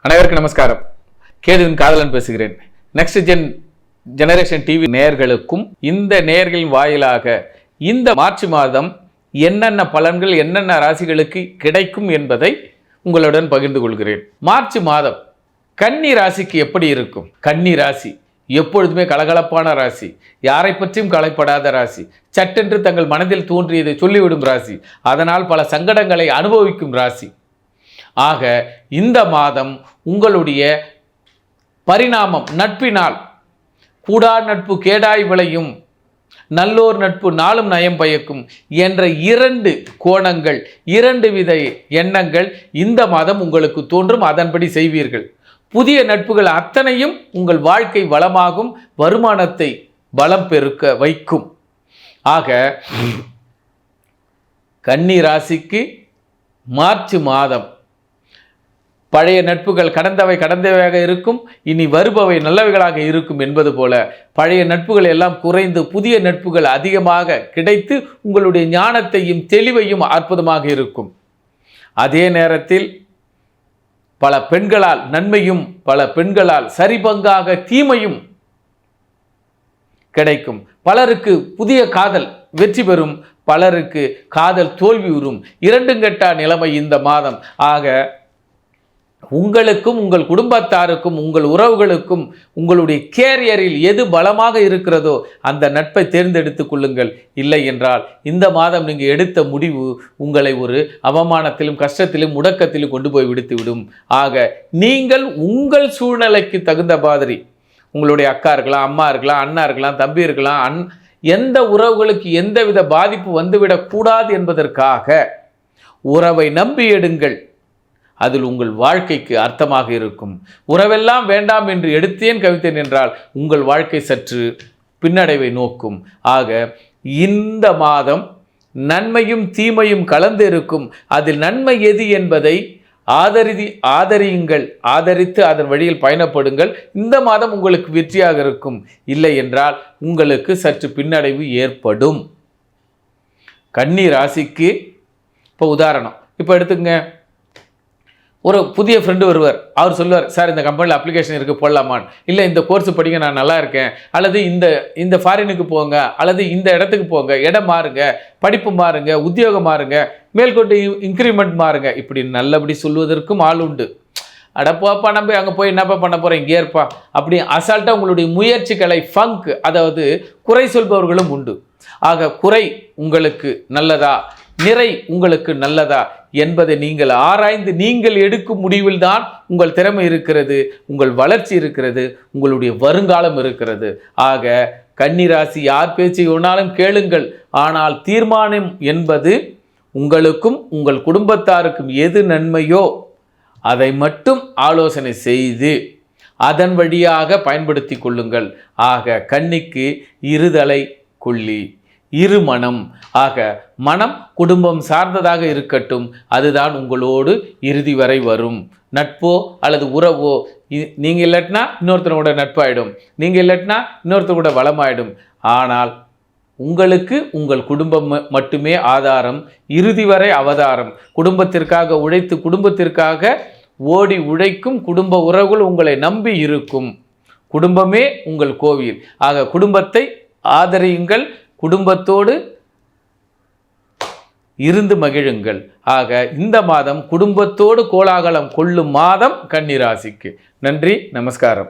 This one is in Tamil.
அனைவருக்கும் நமஸ்காரம். கேதுவின் காதலன் பேசுகிறேன். நெக்ஸ்ட் ஜெனரேஷன் டிவி நேயர்களுக்கும் இந்த நேயர்களின் வாயிலாக இந்த மார்ச் மாதம் என்னென்ன பலன்கள் என்னென்ன ராசிகளுக்கு கிடைக்கும் என்பதை உங்களுடன் பகிர்ந்து கொள்கிறேன். மார்ச் மாதம் கன்னி ராசிக்கு எப்படி இருக்கும்? கன்னி ராசி எப்பொழுதுமே கலகலப்பான ராசி, யாரை பற்றியும் கலைப்படாத ராசி, சட்டென்று தங்கள் மனதில் தோன்றியதை சொல்லிவிடும் ராசி, அதனால் பல சங்கடங்களை அனுபவிக்கும் ராசி. ஆக இந்த மாதம் உங்களுடைய பரிணாமம், நட்பினால் கூடா நட்பு கேடாய் விளையும், நல்லோர் நட்பு நாளும் நயம் பயக்கும் என்ற இரண்டு கோணங்கள், இரண்டு வித எண்ணங்கள் இந்த மாதம் உங்களுக்கு தோன்றும். அதன்படி செய்வீர்கள். புதிய நட்புகள் அத்தனையும் உங்கள் வாழ்க்கை வளமாகும், வருமானத்தை பலம் பெருக்க வைக்கும். ஆக கன்னி ராசிக்கு மார்ச் மாதம் பழைய நட்புகள் கடந்தவையாக இருக்கும், இனி வருபவை நல்லவைகளாக இருக்கும் என்பது போல பழைய நட்புகள் எல்லாம் குறைந்து புதிய நட்புகள் அதிகமாக கிடைத்து உங்களுடைய ஞானத்தையும் தெளிவையும் அற்புதமாக இருக்கும். அதே நேரத்தில் பல பெண்களால் நன்மையும் பல பெண்களால் சரிபங்காக தீமையும் கிடைக்கும். பலருக்கு புதிய காதல் வெற்றி பெறும், பலருக்கு காதல் தோல்வி உறும். இரண்டும் கெட்ட நிலைமை இந்த மாதம். ஆக உங்களுக்கும் உங்கள் குடும்பத்தாருக்கும் உங்கள் உறவுகளுக்கும் உங்களுடைய கேரியரில் எது பலமாக இருக்கிறதோ அந்த நட்பை தேர்ந்தெடுத்துக் கொள்ளுங்கள். இல்லை என்றால் இந்த மாதம் நீங்கள் எடுத்த முடிவு உங்களை ஒரு அவமானத்திலும் கஷ்டத்திலும் முடக்கத்திலும் கொண்டு போய் விடுத்துவிடும். ஆக நீங்கள் உங்கள் சூழ்நிலைக்கு தகுந்த மாதிரி உங்களுடைய அக்கா இருக்கலாம், அம்மா இருக்கலாம், அண்ணா இருக்கலாம், தம்பி இருக்கலாம், எந்த உறவுகளுக்கு எந்தவித பாதிப்பு வந்துவிடக்கூடாது என்பதற்காக உறவை நம்பி எடுங்கள். அதில் உங்கள் வாழ்க்கைக்கு அர்த்தமாக இருக்கும். உறவெல்லாம் வேண்டாம் என்று எடுத்தேன் கவித்தேன் என்றால் உங்கள் வாழ்க்கை சற்று பின்னடைவை நோக்கும். ஆக இந்த மாதம் நன்மையும் தீமையும் கலந்து இருக்கும். அதில் நன்மை எது என்பதை ஆதரியுங்கள், ஆதரித்து அதன் வழியில் பயணப்படுங்கள். இந்த மாதம் உங்களுக்கு வெற்றியாக இருக்கும். இல்லை என்றால் உங்களுக்கு சற்று பின்னடைவு ஏற்படும். கன்னி ராசிக்கு இப்போ உதாரணம், இப்போ எடுத்துங்க, ஒரு புதிய ஃப்ரெண்டு வருவார். அவர் சொல்லுவார், சார் இந்த கம்பெனியில் அப்ளிகேஷன் இருக்குது போடலாமான், இல்லை இந்த கோர்ஸ் படிங்க நான் நல்லா இருக்கேன், அல்லது இந்த ஃபாரினுக்கு போங்க, அல்லது இந்த இடத்துக்கு போங்க, இடம் மாறுங்க, படிப்பு மாறுங்க, உத்தியோகம் மாறுங்க, மேல்கொண்டு இன்க்ரிமெண்ட் மாறுங்க, இப்படி நல்லபடி சொல்வதற்கும் ஆள் உண்டு. அடப்பாப்பா நம்ம அங்கே போய் என்னப்பா பண்ண போகிறேன், இங்கே இருப்பா அப்படி அசால்ட்டாக உங்களுடைய முயற்சிகளை ஃபங்க், அதாவது குறை சொல்பவர்களும் உண்டு. ஆக குறை உங்களுக்கு நல்லதா, நிறை உங்களுக்கு நல்லதா என்பதை நீங்கள் ஆராய்ந்து நீங்கள் எடுக்கும் முடிவில் தான் உங்கள் திறமை இருக்கிறது, உங்கள் வளர்ச்சி இருக்கிறது, உங்களுடைய வருங்காலம் இருக்கிறது. ஆக கன்னிராசி யார் பேச்சை ஒன்றாலும் கேளுங்கள், ஆனால் தீர்மானம் என்பது உங்களுக்கும் உங்கள் குடும்பத்தாருக்கும் எது நன்மையோ அதை மட்டும் ஆலோசனை செய்து அதன் வழியாக பயன்படுத்தி கொள்ளுங்கள். ஆக கன்னிக்கு இருதலை கொள்ளி, இருமனம். ஆக மனம் குடும்பம் சார்ந்ததாக இருக்கட்டும், அதுதான் உங்களோடு இறுதி வரை வரும். நட்போ அல்லது உறவோ நீங்கள் இல்லாட்டினா இன்னொருத்தரோட நட்பாயிடும், நீங்கள் இல்லாட்டினா இன்னொருத்தரோட வளமாயிடும். ஆனால் உங்களுக்கு உங்கள் குடும்பம் மட்டுமே ஆதாரம், இறுதி வரை அவதாரம். குடும்பத்திற்காக உழைத்து குடும்பத்திற்காக ஓடி உழைக்கும் குடும்ப உறவுகள் உங்களை நம்பி இருக்கும். குடும்பமே உங்கள் கோவில். ஆக குடும்பத்தை ஆதரியுங்கள், குடும்பத்தோடு இருந்து மகிழுங்கள். ஆக இந்த மாதம் குடும்பத்தோடு கோலாகலம் கொள்ளும் மாதம் கன்னி ராசிக்கு. நன்றி, நமஸ்காரம்.